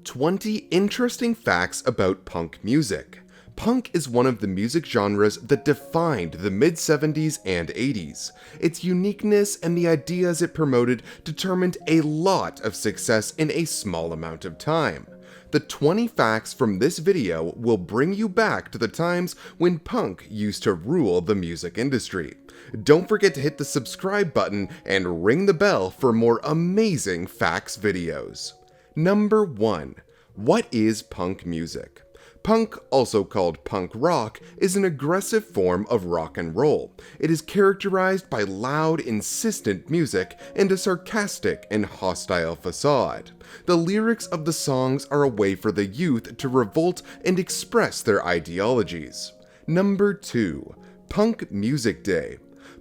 20 interesting facts about punk music. Punk is one of the music genres that defined the mid-70s and 80s. Its uniqueness and the ideas it promoted determined a lot of success in a small amount of time. The 20 facts from this video will bring you back to the times when punk used to rule the music industry. Don't forget to hit the subscribe button and ring the bell for more amazing facts videos. Number 1. What is punk music? Punk, also called punk rock, is an aggressive form of rock and roll. It is characterized by loud, insistent music and a sarcastic and hostile facade. The lyrics of the songs are a way for the youth to revolt and express their ideologies. Number 2. Punk Music Day.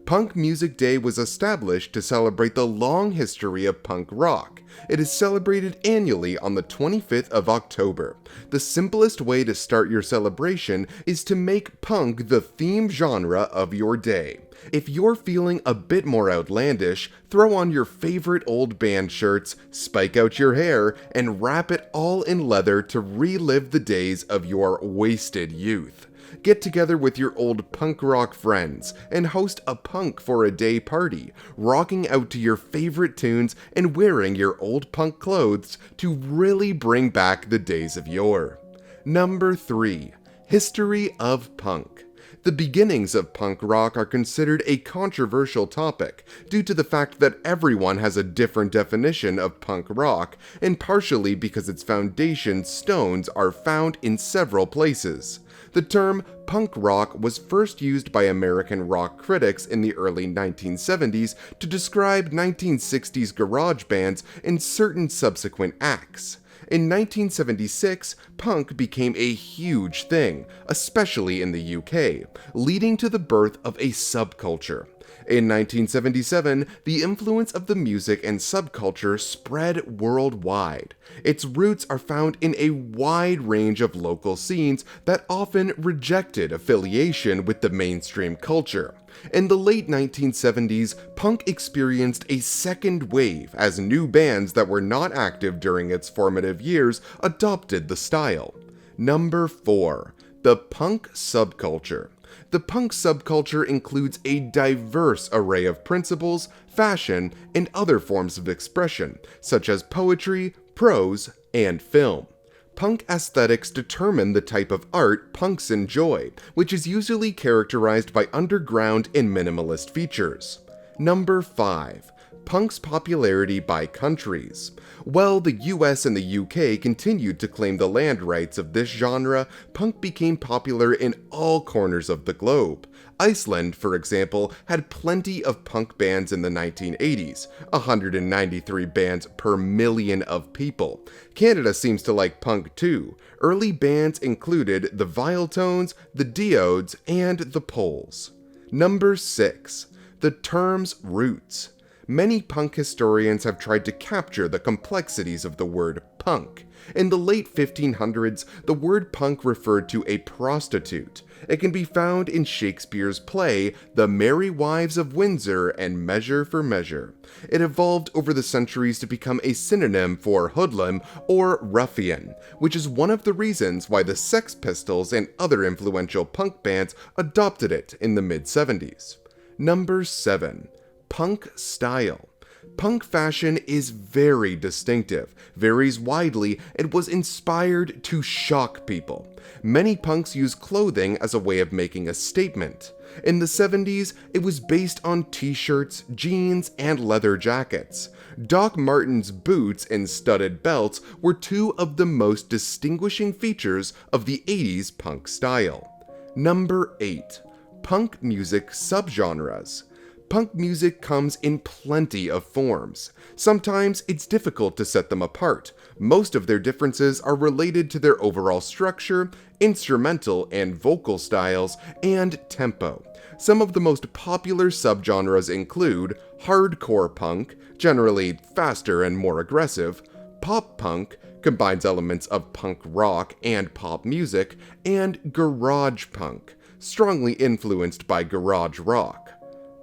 Punk Music Day was established to celebrate the long history of punk rock. It is celebrated annually on the 25th of October. The simplest way to start your celebration is to make punk the theme genre of your day. If you're feeling a bit more outlandish, throw on your favorite old band shirts, spike out your hair, and wrap it all in leather to relive the days of your wasted youth. Get together with your old punk rock friends and host a punk for a day party, rocking out to your favorite tunes and wearing your old punk clothes to really bring back the days of yore. Number 3. History of punk. The beginnings of punk rock are considered a controversial topic due to the fact that everyone has a different definition of punk rock, and partially because its foundation stones are found in several places. The term punk rock was first used by American rock critics in the early 1970s to describe 1960s garage bands and certain subsequent acts. In 1976, punk became a huge thing, especially in the UK, leading to the birth of a subculture. In 1977, the influence of the music and subculture spread worldwide. Its roots are found in a wide range of local scenes that often rejected affiliation with the mainstream culture. In the late 1970s, punk experienced a second wave as new bands that were not active during its formative years adopted the style. Number 4. The punk subculture. The punk subculture includes a diverse array of principles, fashion, and other forms of expression, such as poetry, prose, and film. Punk aesthetics determine the type of art punks enjoy, which is usually characterized by underground and minimalist features. Number 5. Punk's popularity by countries. While the US and the UK continued to claim the land rights of this genre, punk became popular in all corners of the globe. Iceland, for example, had plenty of punk bands in the 1980s, 193 bands per million of people. Canada seems to like punk too. Early bands included the Viletones, the Diodes, and the Poles. Number 6. The term's roots. Many punk historians have tried to capture the complexities of the word punk. In the late 1500s, the word punk referred to a prostitute. It can be found in Shakespeare's play, The Merry Wives of Windsor and Measure for Measure. It evolved over the centuries to become a synonym for hoodlum or ruffian, which is one of the reasons why the Sex Pistols and other influential punk bands adopted it in the mid-70s. Number 7. Punk style. Punk fashion is very distinctive, varies widely, and was inspired to shock people. Many punks use clothing as a way of making a statement. In the 70s, it was based on t-shirts, jeans, and leather jackets. Doc Martens boots and studded belts were two of the most distinguishing features of the 80s punk style. Number 8. Punk music subgenres. Punk music comes in plenty of forms. Sometimes it's difficult to set them apart. Most of their differences are related to their overall structure, instrumental and vocal styles, and tempo. Some of the most popular subgenres include hardcore punk, generally faster and more aggressive, pop punk, combines elements of punk rock and pop music, and garage punk, strongly influenced by garage rock.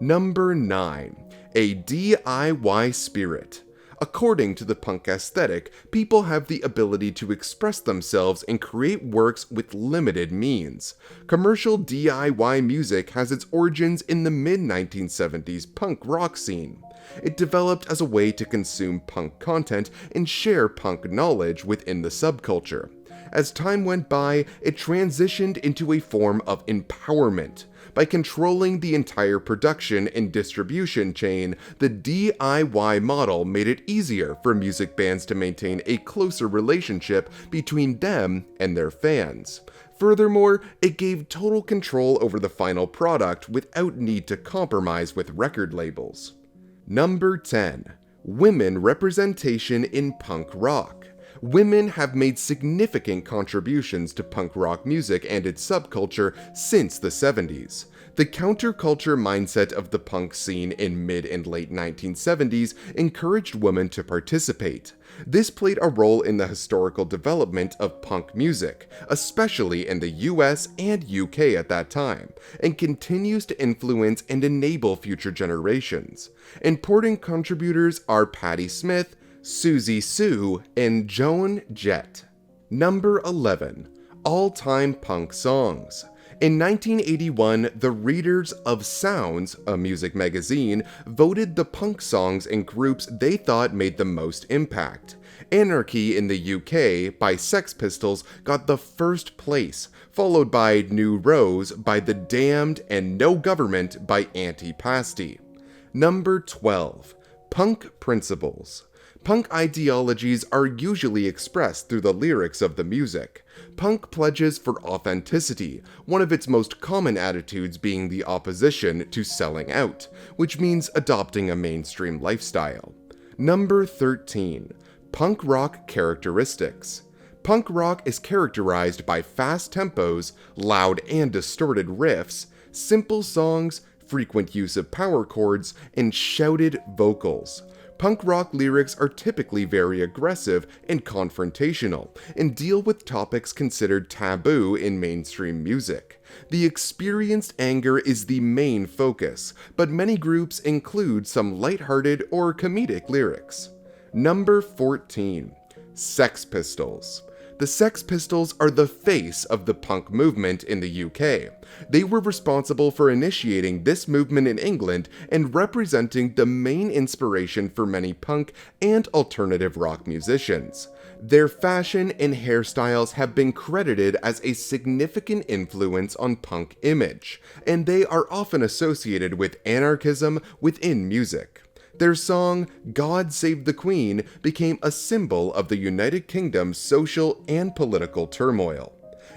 Number 9. A DIY spirit. According to the punk aesthetic, people have the ability to express themselves and create works with limited means. Commercial DIY music has its origins in the mid-1970s punk rock scene. It developed as a way to consume punk content and share punk knowledge within the subculture. As time went by, it transitioned into a form of empowerment. By controlling the entire production and distribution chain, the DIY model made it easier for music bands to maintain a closer relationship between them and their fans. Furthermore, it gave total control over the final product without need to compromise with record labels. Number 10. Women representation in punk rock. Women have made significant contributions to punk rock music and its subculture since the 70s. The counterculture mindset of the punk scene in mid and late 1970s encouraged women to participate. This played a role in the historical development of punk music, especially in the US and UK at that time, and continues to influence and enable future generations. Important contributors are Patti Smith, Siouxsie Sioux, and Joan Jett. Number 11. All-time punk songs. In 1981, the readers of Sounds, a music magazine, voted the punk songs and groups they thought made the most impact. Anarchy in the UK by Sex Pistols got the first place, followed by New Rose by The Damned and No Government by Antipasti. Number 12. Punk principles. Punk ideologies are usually expressed through the lyrics of the music. Punk pledges for authenticity, one of its most common attitudes being the opposition to selling out, which means adopting a mainstream lifestyle. Number 13. Punk rock characteristics. Punk rock is characterized by fast tempos, loud and distorted riffs, simple songs, frequent use of power chords, and shouted vocals. Punk rock lyrics are typically very aggressive and confrontational, and deal with topics considered taboo in mainstream music. The experienced anger is the main focus, but many groups include some lighthearted or comedic lyrics. Number 14. Sex Pistols. The Sex Pistols are the face of the punk movement in the UK. They were responsible for initiating this movement in England and representing the main inspiration for many punk and alternative rock musicians. Their fashion and hairstyles have been credited as a significant influence on punk image, and they are often associated with anarchism within music. Their song, God Save the Queen, became a symbol of the United Kingdom's social and political turmoil.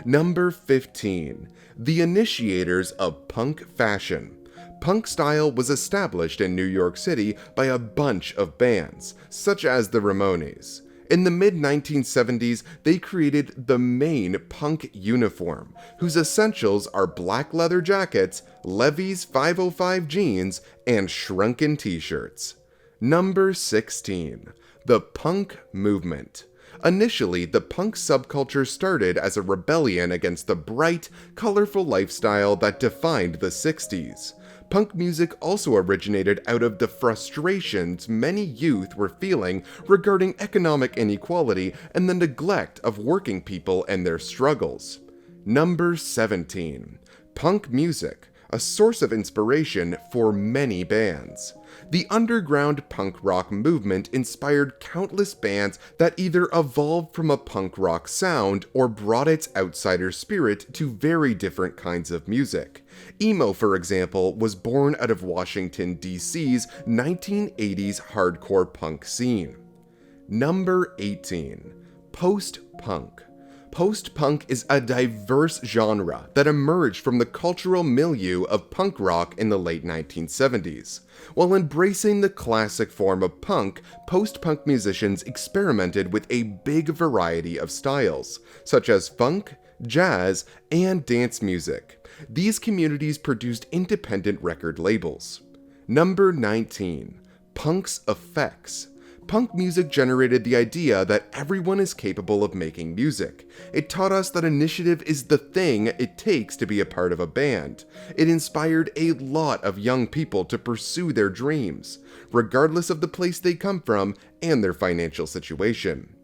Number 15. The initiators of punk fashion. Punk style was established in New York City by a bunch of bands, such as the Ramones. In the mid-1970s, they created the main punk uniform, whose essentials are black leather jackets, Levi's 505 jeans, and shrunken t-shirts. Number 16. The punk movement. Initially, the punk subculture started as a rebellion against the bright, colorful lifestyle that defined the 60s. Punk music also originated out of the frustrations many youth were feeling regarding economic inequality and the neglect of working people and their struggles. Number 17. Punk music, a source of inspiration for many bands. The underground punk rock movement inspired countless bands that either evolved from a punk rock sound or brought its outsider spirit to very different kinds of music. Emo, for example, was born out of Washington, D.C.'s 1980s hardcore punk scene. Number 18. Post-punk. Post-punk is a diverse genre that emerged from the cultural milieu of punk rock in the late 1970s. While embracing the classic form of punk, post-punk musicians experimented with a big variety of styles, such as funk, jazz, and dance music. These communities produced independent record labels. Number 19. Punk's effects. Punk music generated the idea that everyone is capable of making music. It taught us that initiative is the thing it takes to be a part of a band. It inspired a lot of young people to pursue their dreams, regardless of the place they come from and their financial situation.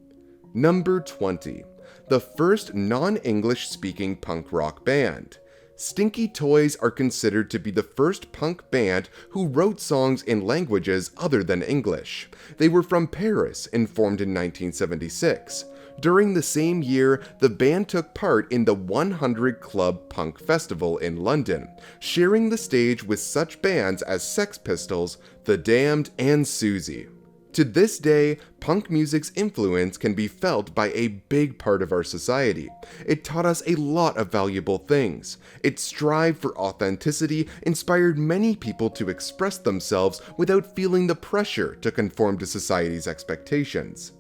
Number 20. The first non-English speaking punk rock band. Stinky Toys are considered to be the first punk band who wrote songs in languages other than English. They were from Paris and formed in 1976. During the same year, the band took part in the 100 Club Punk Festival in London, sharing the stage with such bands as Sex Pistols, The Damned, and Susie. To this day, punk music's influence can be felt by a big part of our society. It taught us a lot of valuable things. Its strive for authenticity inspired many people to express themselves without feeling the pressure to conform to society's expectations.